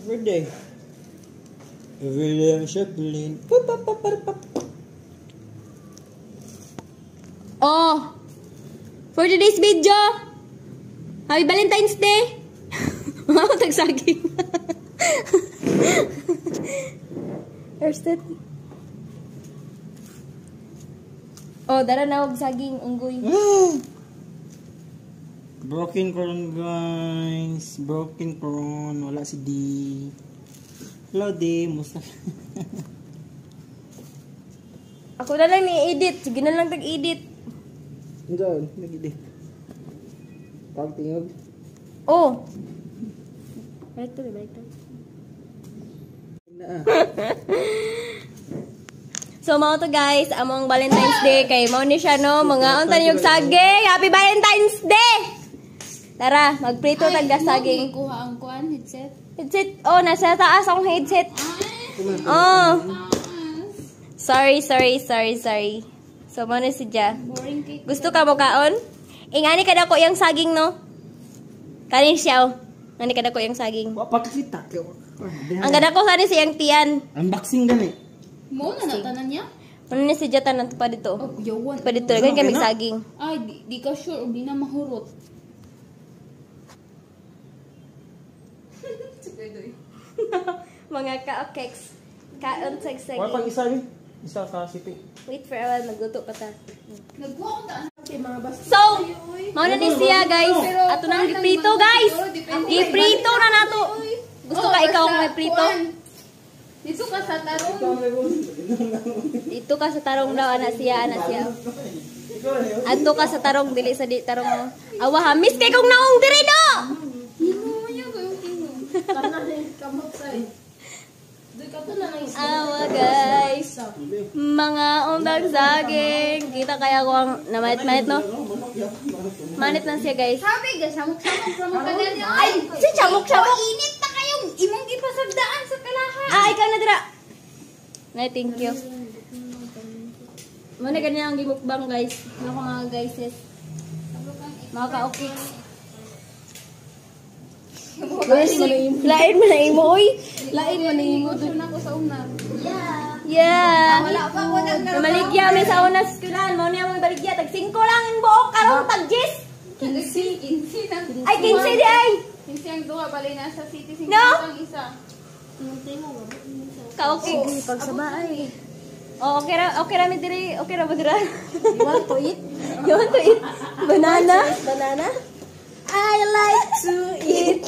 Everyday. Everyday I'm shopping. Pop, pop, pop, pop, pop. Oh! For today's video, Happy Valentine's Day! Wow, tagsaging. First it. Oh, dara na og saging unggoy. Broken corn, guys. Broken corn. Wala si D. Hello, D. Musta? Ako na lang ni-edit. Sige na lang tag-edit. Diyan, nag-edit. Pagtingog. Oh! Balik to. So, mga to guys, among Valentine's Day, kay mo ni siya, no? Mga untan yung saging! Happy Valentine's Day! Tara, magprito tagga saging. Ay, kuha ang kuan, headset. Headset? Oh, nasa taas ang headset. Oh. Sorry. So, mo na si Ja. Boring cake. Gusto ka mo kaon? Ingani ka dako yung saging, no? Kanin siya, oh. Ngani ka dako yung saging. Wapa kita. Ang ganda ko sani siyang tiyan. Unboxing gani. Mo na natanan niya? Ano ni si Jatan ng pa dito? Oh, yawan. Pa dito, lagyan kami saging. Ay, di ka sure, di na mahurot. Mga ka-cakes. Kaon sagsag. Wala pang isa rin. Isa ka sipi. Wait for a while, magluto pa ta. Nagkuha ko daan kay mga basta. So, mauna ni siya guys. Ato nang giprito guys. Giprito na nato. Gusto ka ikaw ang may prito? Dito ka sa tarong. Dito ka sa tarong daw, anak siya. Adto ka sa tarong, dili sa di tarong mo. Awa, miss kay kong naong diri do! Hino niya kayong hino. Kana kamot say. Awa guys. Mga undag saging. Kita kaya ko ang namait-mait, no? Manit lang siya guys. Sabi ga samok-samok sa mga kanila. Ay, si chamok-chamok. Init na kayong imong ipasagdaan sa kalaha. Ah, ikaw na dira. Nay, thank you. Muna ganyan ang gimukbang guys. Ano ko mga guys is. Mga ka-okay. Lain mo na imo, oy. Lain mo na imo. Doon ako sa una. Yeah. Wala pa ko nang Namaligya may sa unas kulan. Mao niya mo baligya. Tag 5 lang ang buok. Karong tag 10. 15 nang. Ay, 15 di ay. 15 ang duha bali na sa city 50 No? ang isa. Ka-okay. Pagsabaay. Oh, okay ra mi diri. Okay ra mo dira. You want to eat? You want to eat banana? Banana? I like to eat